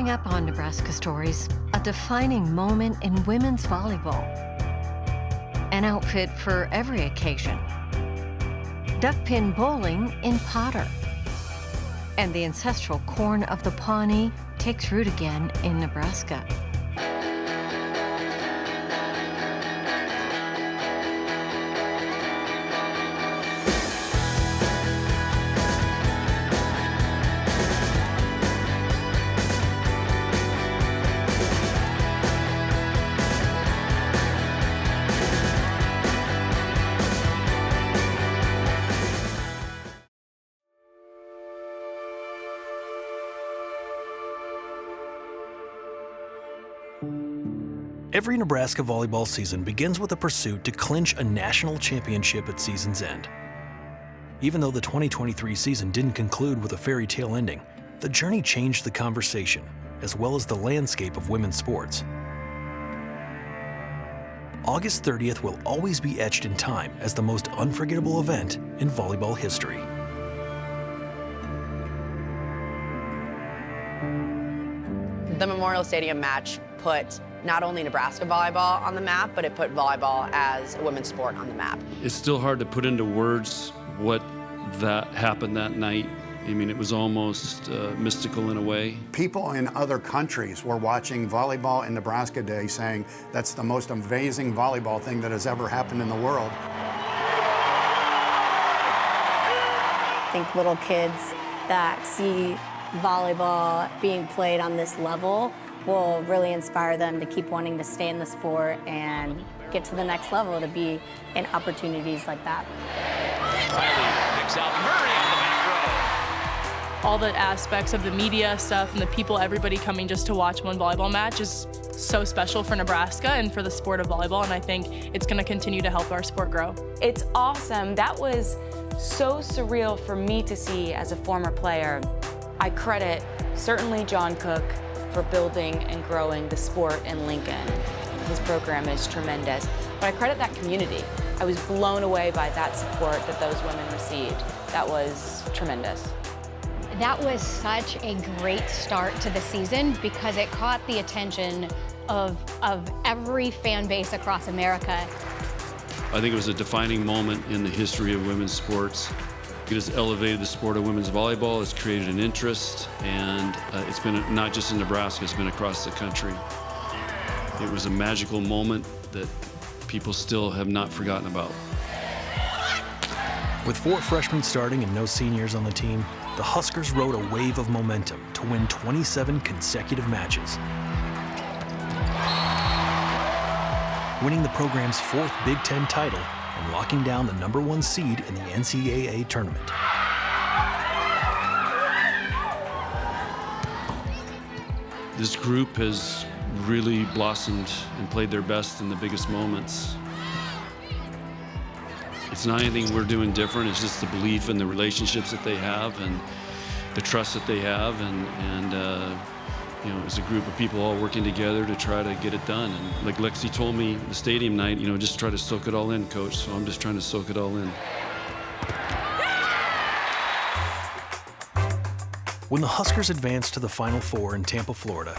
Coming up on Nebraska Stories, a defining moment in women's volleyball. An outfit for every occasion. Duckpin bowling in Potter. And the ancestral corn of the Pawnee takes root again in Nebraska. Every Nebraska volleyball season begins with a pursuit to clinch a national championship at season's end. Even though the 2023 season didn't conclude with a fairy tale ending, the journey changed the conversation, as well as the landscape of women's sports. August 30th will always be etched in time as the most unforgettable event in volleyball history. The Memorial Stadium match put not only Nebraska volleyball on the map, but it put volleyball as a women's sport on the map. It's still hard to put into words what that happened that night. I mean, it was almost mystical in a way. People in other countries were watching Volleyball in Nebraska Day saying that's the most amazing volleyball thing that has ever happened in the world. I think little kids that see volleyball being played on this level will really inspire them to keep wanting to stay in the sport and get to the next level, to be in opportunities like that. Riley picks out Murray on the back row. All the aspects of the media stuff and the people, everybody coming just to watch one volleyball match is so special for Nebraska and for the sport of volleyball, and I think it's going to continue to help our sport grow. It's awesome. That was so surreal for me to see as a former player. I credit certainly John Cook for building and growing the sport in Lincoln. His program is tremendous. But I credit that community. I was blown away by that support that those women received. That was tremendous. That was such a great start to the season because it caught the attention of every fan base across America. I think it was a defining moment in the history of women's sports. It has elevated the sport of women's volleyball, it's created an interest, and it's been not just in Nebraska, it's been across the country. It was a magical moment that people still have not forgotten about. With 4 freshmen starting and no seniors on the team, the Huskers rode a wave of momentum to win 27 consecutive matches. Winning the program's 4th Big Ten title and locking down the #1 seed in the NCAA tournament. This group has really blossomed and played their best in the biggest moments. It's not anything we're doing different, it's just the belief in the relationships that they have and the trust that they have, and you know, it's a group of people all working together to try to get it done. And like Lexi told me the stadium night, you know, just try to soak it all in, Coach. So I'm just trying to soak it all in. When the Huskers advanced to the Final Four in Tampa, Florida,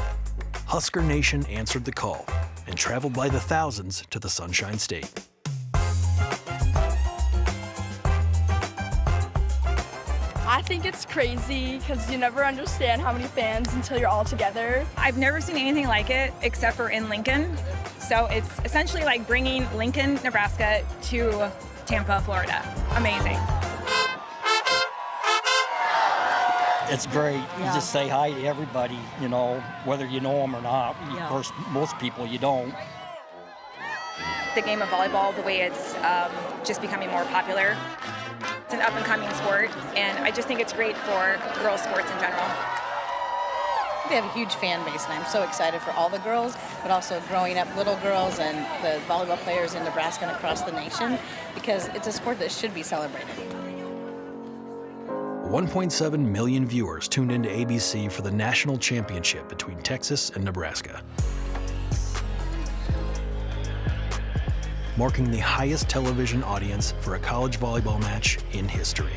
Husker Nation answered the call and traveled by the thousands to the Sunshine State. I think it's crazy because you never understand how many fans until you're all together. I've never seen anything like it except for in Lincoln. So it's essentially like bringing Lincoln, Nebraska to Tampa, Florida. Amazing. It's great. You just say hi to everybody, you know, whether you know them or not. Of course, most people you don't. The game of volleyball, the way it's just becoming more popular. It's an up-and-coming sport, and I just think it's great for girls' sports in general. They have a huge fan base, and I'm so excited for all the girls, but also growing up little girls and the volleyball players in Nebraska and across the nation, because it's a sport that should be celebrated. 1.7 million viewers tuned into ABC for the national championship between Texas and Nebraska, marking the highest television audience for a college volleyball match in history.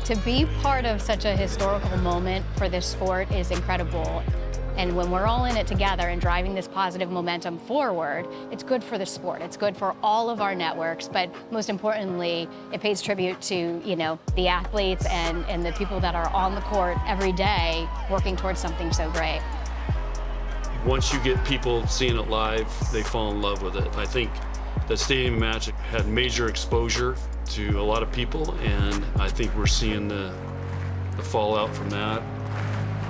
To be part of such a historical moment for this sport is incredible. And when we're all in it together and driving this positive momentum forward, it's good for the sport. It's good for all of our networks, but most importantly, it pays tribute to, the athletes and the people that are on the court every day working towards something so great. Once you get people seeing it live, they fall in love with it. I think the stadium match had major exposure to a lot of people, and I think we're seeing the fallout from that.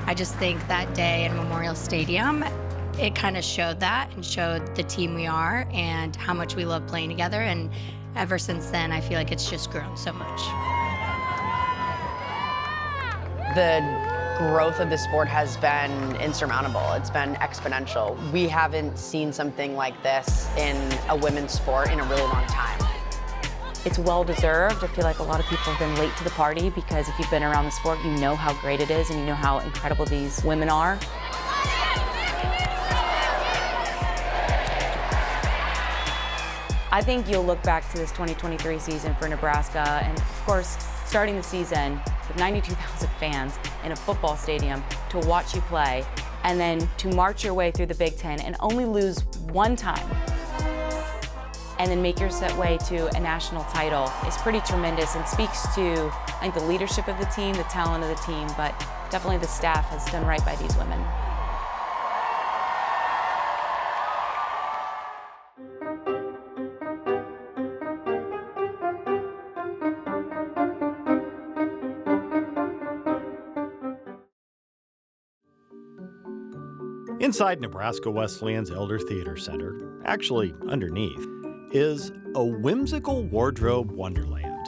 I just think that day in Memorial Stadium, it kind of showed that and showed the team we are and how much we love playing together. And ever since then, I feel like it's just grown so much. The growth of the sport has been insurmountable. It's been exponential. We haven't seen something like this in a women's sport in a really long time. It's well-deserved. I feel like a lot of people have been late to the party because if you've been around the sport, you know how great it is and you know how incredible these women are. I think you'll look back to this 2023 season for Nebraska, and of course, starting the season with 92,000 fans in a football stadium to watch you play, and then to march your way through the Big Ten and only lose one time, and then make your way to a national title is pretty tremendous and speaks to, I think, the leadership of the team, the talent of the team, but definitely the staff has done right by these women. Inside Nebraska Wesleyan's Elder Theater Center, actually underneath, is a whimsical wardrobe wonderland.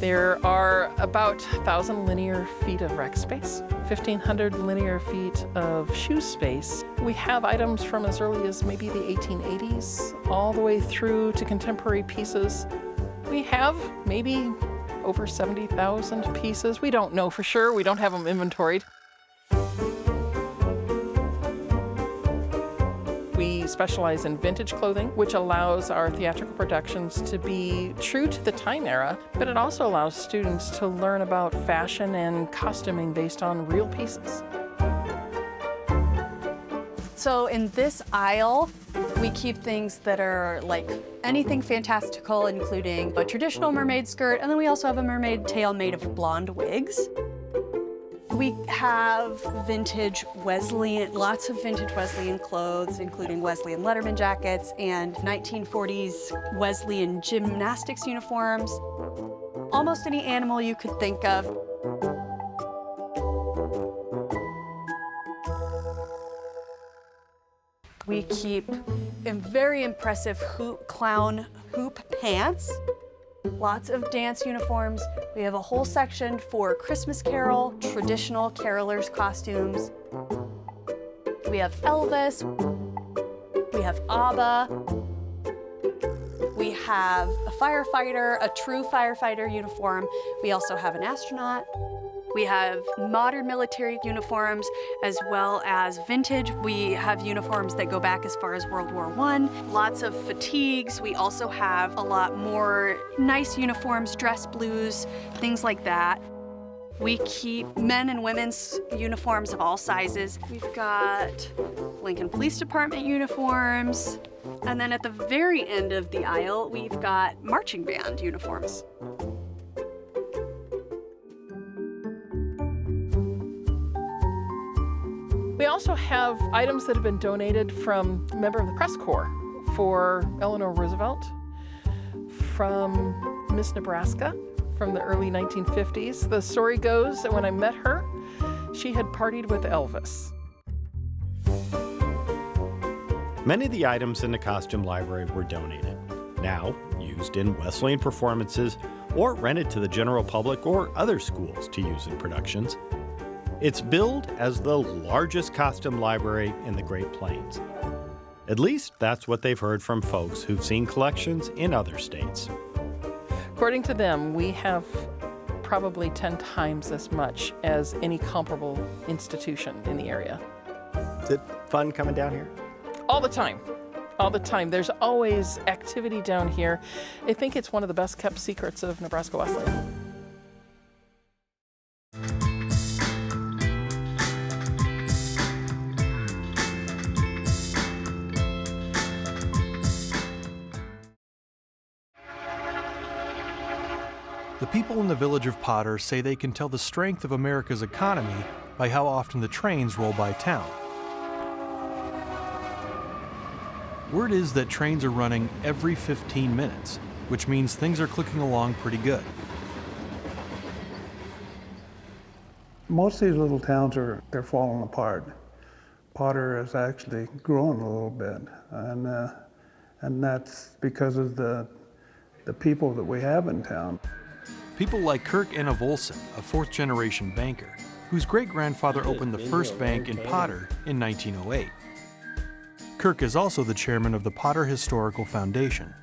There are about 1,000 linear feet of rec space, 1,500 linear feet of shoe space. We have items from as early as maybe the 1880s, all the way through to contemporary pieces. We have maybe over 70,000 pieces. We don't know for sure. We don't have them inventoried. We specialize in vintage clothing, which allows our theatrical productions to be true to the time era, but it also allows students to learn about fashion and costuming based on real pieces. So in this aisle, we keep things that are like anything fantastical, including a traditional mermaid skirt, and then we also have a mermaid tail made of blonde wigs. We have vintage Wesleyan, lots of vintage Wesleyan clothes, including Wesleyan Letterman jackets and 1940s Wesleyan gymnastics uniforms. Almost any animal you could think of. We keep very impressive clown hoop pants, lots of dance uniforms. We have a whole section for Christmas Carol, traditional carolers' costumes. We have Elvis, we have ABBA, we have a firefighter, a true firefighter uniform. We also have an astronaut. We have modern military uniforms as well as vintage. We have uniforms that go back as far as World War I. Lots of fatigues. We also have a lot more nice uniforms, dress blues, things like that. We keep men and women's uniforms of all sizes. We've got Lincoln Police Department uniforms. And then at the very end of the aisle, we've got marching band uniforms. We also have items that have been donated from a member of the press corps for Eleanor Roosevelt, from Miss Nebraska from the early 1950s. The story goes that when I met her, she had partied with Elvis. Many of the items in the costume library were donated, now used in Wesleyan performances or rented to the general public or other schools to use in productions. It's billed as the largest costume library in the Great Plains. At least that's what they've heard from folks who've seen collections in other states. According to them, we have probably 10 times as much as any comparable institution in the area. Is it fun coming down here? All the time. All the time. There's always activity down here. I think it's one of the best kept secrets of Nebraska Wesleyan. The people in the village of Potter say they can tell the strength of America's economy by how often the trains roll by town. Word is that trains are running every 15 minutes, which means things are clicking along pretty good. Most of these little towns they're falling apart. Potter has actually grown a little bit, and that's because of the people that we have in town. People like Kirk N. Olson, a fourth-generation banker, whose great-grandfather opened the first bank in Potter in 1908. Kirk is also the chairman of the Potter Historical Foundation.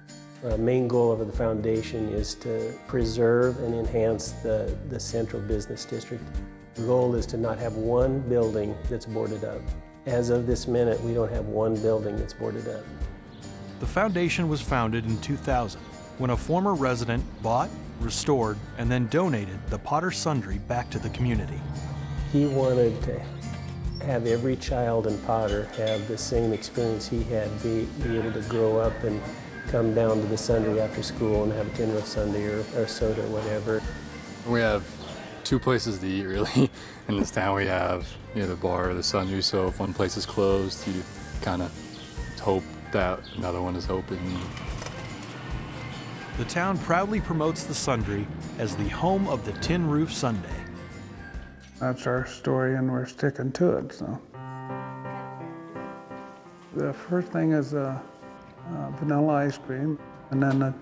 The main goal of the foundation is to preserve and enhance the central business district. The goal is to not have one building that's boarded up. As of this minute, we don't have one building that's boarded up. The foundation was founded in 2000 when a former resident bought, restored, and then donated the Potter Sundry back to the community. He wanted to have every child in Potter have the same experience he had, be able to grow up and come down to the Sundry after school and have a tin roof sundae or soda or whatever. We have two places to eat really in this town. We have the bar or the Sundry, so if one place is closed, you kind of hope that another one is open. The town proudly promotes the Sundry as the home of the tin roof sundae. That's our story, and we're sticking to it. So, the first thing is vanilla ice cream, and then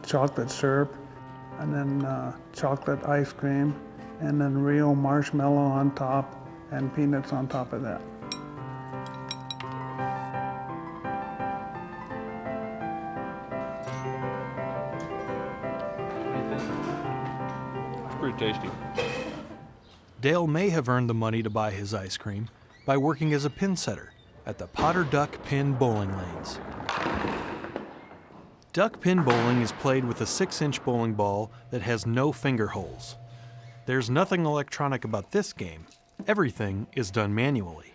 chocolate syrup, and then chocolate ice cream, and then real marshmallow on top, and peanuts on top of that. Pretty tasty. Dale may have earned the money to buy his ice cream by working as a pin setter at the Potter Duck Pin Bowling Lanes. Duck pin bowling is played with a 6-inch bowling ball that has no finger holes. There's nothing electronic about this game. Everything is done manually.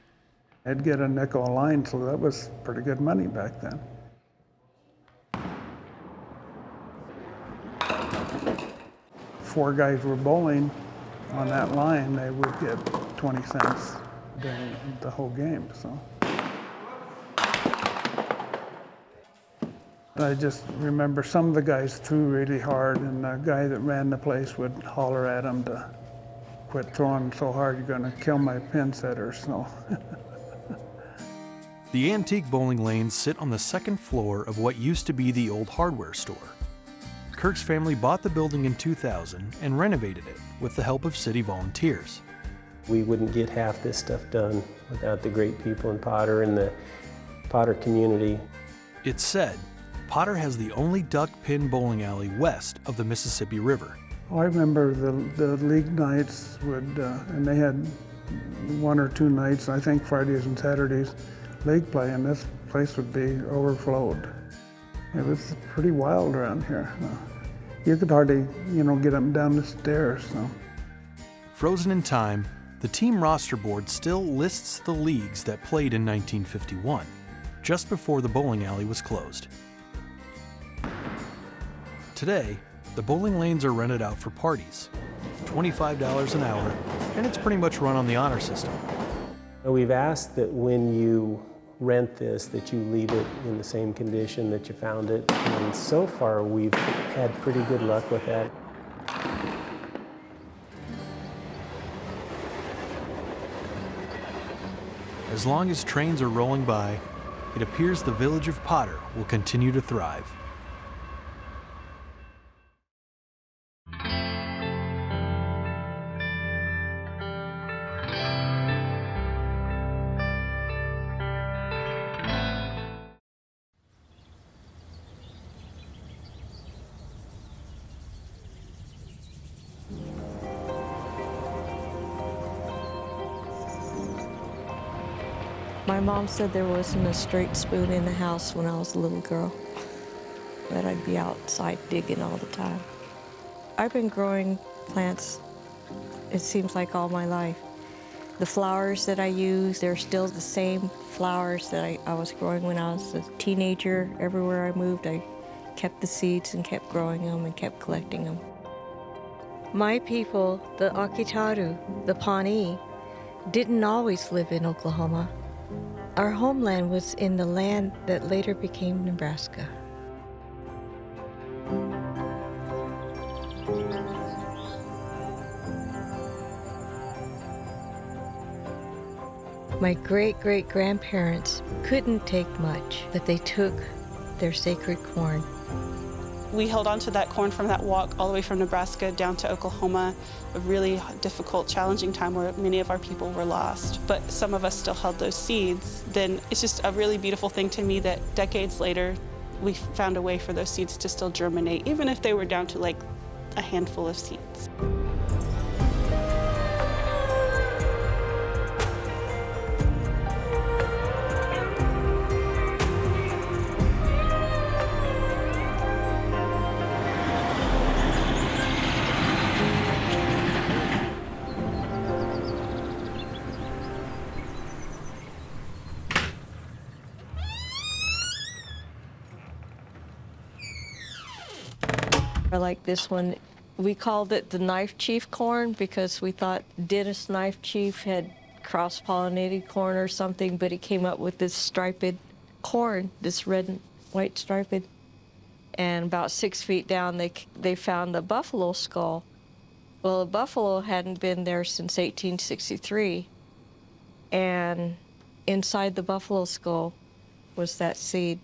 I'd get a nickel a line, so that was pretty good money back then. Four guys were bowling on that line, they would get 20 cents during the whole game. So I just remember some of the guys threw really hard, and the guy that ran the place would holler at them to quit throwing so hard, you're going to kill my pin setters. So. The antique bowling lanes sit on the second floor of what used to be the old hardware store. Kirk's family bought the building in 2000 and renovated it with the help of city volunteers. We wouldn't get half this stuff done without the great people in Potter and the Potter community. It's said Potter has the only duck pin bowling alley west of the Mississippi River. I remember the league nights and they had 1 or 2 nights, I think Fridays and Saturdays, league play, and this place would be overflowed. It was pretty wild around here. You could hardly, get up and down the stairs. So. Frozen in time, the team roster board still lists the leagues that played in 1951, just before the bowling alley was closed. Today, the bowling lanes are rented out for parties, $25 an hour, and it's pretty much run on the honor system. We've asked that when you rent this, that you leave it in the same condition that you found it, and so far we've had pretty good luck with that. As long as trains are rolling by, it appears the village of Potter will continue to thrive. My mom said there wasn't a straight spoon in the house when I was a little girl, that I'd be outside digging all the time. I've been growing plants, it seems like all my life. The flowers that I use, they're still the same flowers that I was growing when I was a teenager. Everywhere I moved, I kept the seeds and kept growing them and kept collecting them. My people, the Akitaru, the Pawnee, didn't always live in Oklahoma. Our homeland was in the land that later became Nebraska. My great-great-grandparents couldn't take much, but they took their sacred corn. We held on to that corn from that walk all the way from Nebraska down to Oklahoma, a really difficult, challenging time where many of our people were lost. But some of us still held those seeds. Then it's just a really beautiful thing to me that decades later, we found a way for those seeds to still germinate, even if they were down to like a handful of seeds. I like this one. We called it the Knife Chief corn because we thought Dennis Knife Chief had cross-pollinated corn or something, but he came up with this striped corn, this red and white striped. And about 6 feet down, they found the buffalo skull. Well, the buffalo hadn't been there since 1863, and inside the buffalo skull was that seed.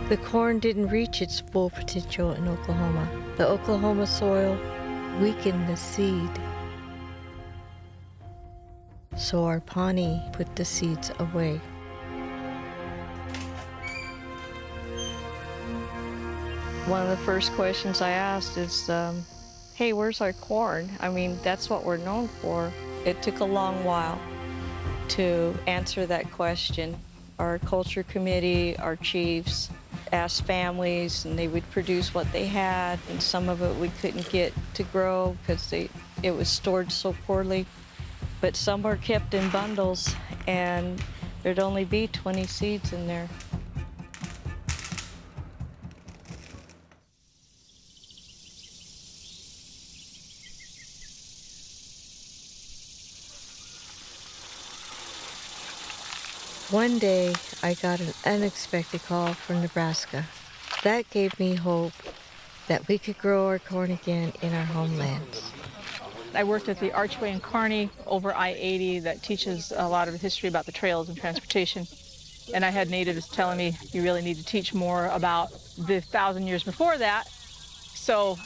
The corn didn't reach its full potential in Oklahoma. The Oklahoma soil weakened the seed. So our Pawnee put the seeds away. One of the first questions I asked is, hey, where's our corn? I mean, that's what we're known for. It took a long while to answer that question. Our culture committee, our chiefs, asked families, and they would produce what they had, and some of it we couldn't get to grow because it was stored so poorly. But some were kept in bundles, and there'd only be 20 seeds in there. One day, I got an unexpected call from Nebraska. That gave me hope that we could grow our corn again in our homelands. I worked at the Archway in Kearney over I-80 that teaches a lot of history about the trails and transportation. And I had natives telling me, you really need to teach more about the 1,000 years before that. So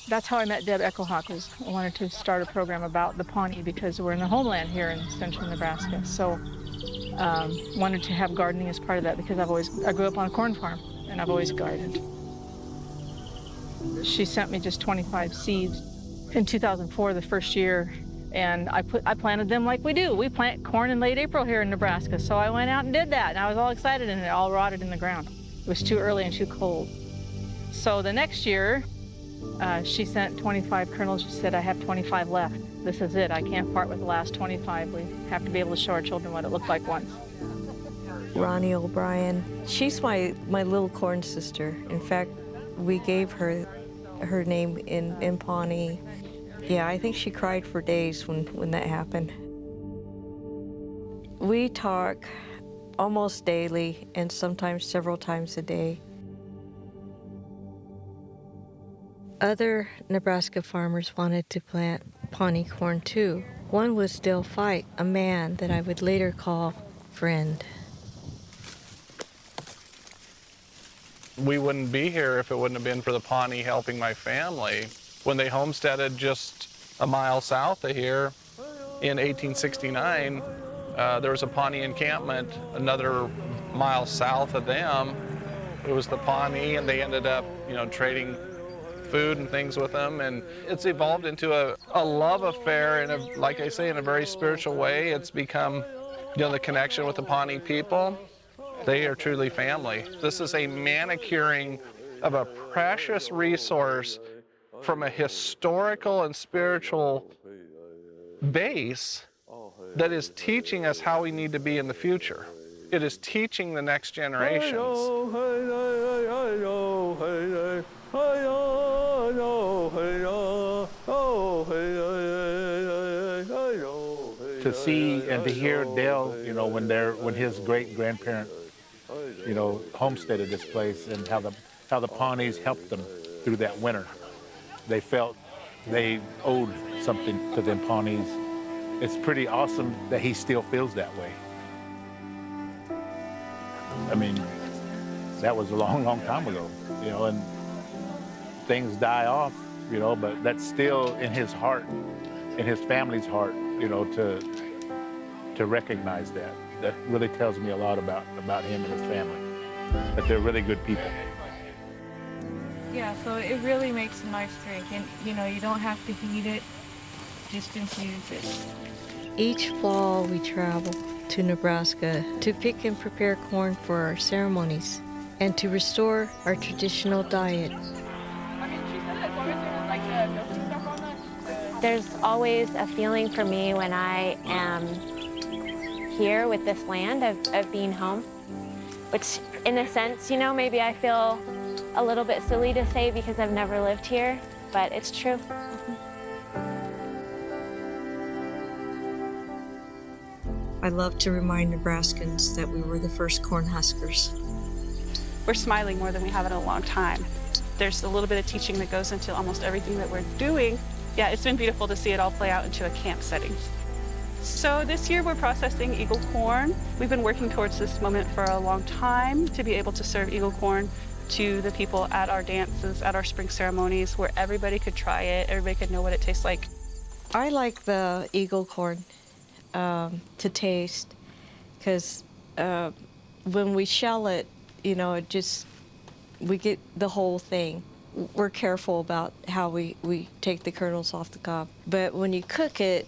that's how I met Deb Eckelhock. I wanted to start a program about the Pawnee because we're in the homeland here in central Nebraska. So wanted to have gardening as part of that because I grew up on a corn farm and I've always gardened. She sent me just 25 seeds in 2004, the first year, and I planted them like we do. We plant corn in late April here in Nebraska, so I went out and did that, and I was all excited, and it all rotted in the ground. It was too early and too cold. So the next year, she sent 25 kernels. She said, I have 25 left. This is it. I can't part with the last 25. We have to be able to show our children what it looked like once. Ronnie O'Brien, she's my little corn sister. In fact, we gave her name in Pawnee. Yeah, I think she cried for days when that happened. We talk almost daily and sometimes several times a day. Other Nebraska farmers wanted to plant Pawnee corn too. One was Dale Fite, a man that I would later call friend. We wouldn't be here if it wouldn't have been for the Pawnee helping my family. When they homesteaded just a mile south of here in 1869, there was a Pawnee encampment another mile south of them. It was the Pawnee, and they ended up, trading food and things with them, and it's evolved into a love affair, and like I say, in a very spiritual way. It's become, the connection with the Pawnee people. They are truly family. This is a manicuring of a precious resource from a historical and spiritual base that is teaching us how we need to be in the future. It is teaching the next generations. To see and to hear Dale, when his great-grandparent, homesteaded this place, and how the Pawnees helped them through that winter. They felt they owed something to them Pawnees. It's pretty awesome that he still feels that way. I mean, that was a long, long time ago, and things die off, but that's still in his heart, in his family's heart, to recognize that. That really tells me a lot about him and his family, that they're really good people. Yeah, so it really makes a nice drink, and you don't have to heat it, just infuse it. Each fall we travel to Nebraska to pick and prepare corn for our ceremonies and to restore our traditional diet. There's always a feeling for me when I am here with this land of being home, which in a sense, maybe I feel a little bit silly to say because I've never lived here, but it's true. I love to remind Nebraskans that we were the first corn huskers. We're smiling more than we have in a long time. There's a little bit of teaching that goes into almost everything that we're doing. Yeah, it's been beautiful to see it all play out into a camp setting. So this year we're processing eagle corn. We've been working towards this moment for a long time to be able to serve eagle corn to the people at our dances, at our spring ceremonies, where everybody could try it, everybody could know what it tastes like. I like the eagle corn to taste, because when we shell it, we get the whole thing. We're careful about how we take the kernels off the cob. But when you cook it,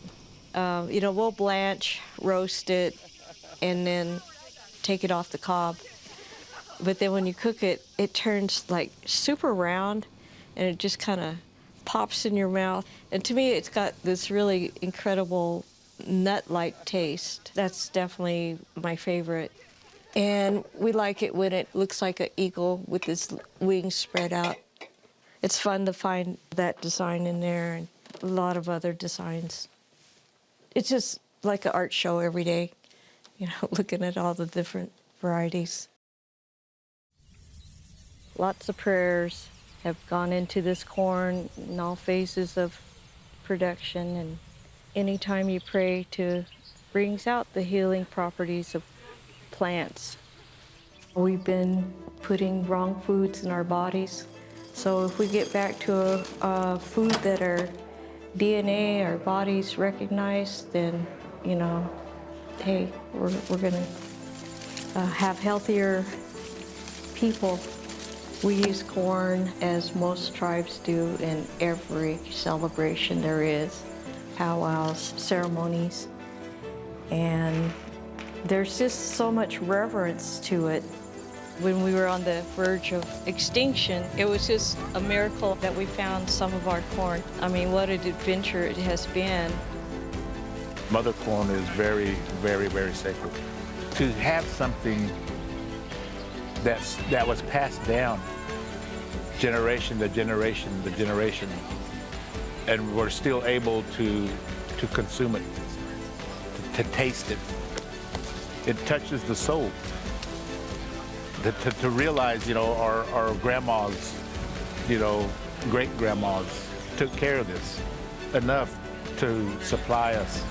we'll blanch, roast it, and then take it off the cob. But then when you cook it, it turns like super round, and it just kind of pops in your mouth. And to me, it's got this really incredible nut-like taste. That's definitely my favorite. And we like it when it looks like an eagle with its wings spread out. It's fun to find that design in there and a lot of other designs. It's just like an art show every day, looking at all the different varieties. Lots of prayers have gone into this corn in all phases of production, and anytime you pray brings out the healing properties of plants. We've been putting wrong foods in our bodies, so if we get back to a food that our DNA, our bodies recognize, then, hey, we're gonna have healthier people. We use corn, as most tribes do, in every celebration there is, powwows, ceremonies, and there's just so much reverence to it. When we were on the verge of extinction, it was just a miracle that we found some of our corn. I mean, what an adventure it has been. Mother corn is very, very, very sacred. To have something that was passed down generation to generation to generation, and we're still able to consume it, to taste it. It touches the soul. To realize, our grandmas, great-grandmas took care of this enough to supply us.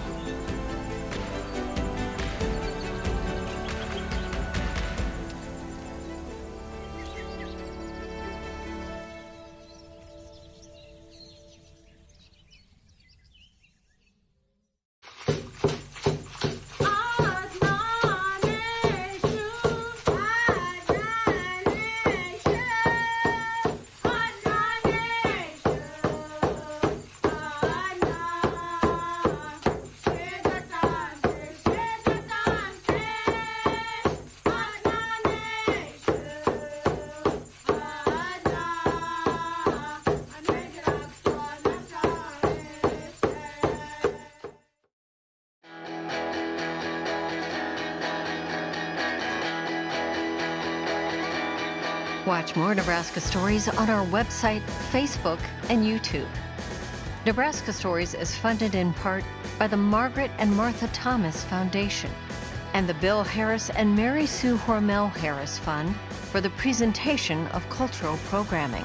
watch more Nebraska Stories on our website, Facebook, and YouTube. Nebraska Stories is funded in part by the Margaret and Martha Thomas Foundation and the Bill Harris and Mary Sue Hormel Harris Fund for the presentation of cultural programming.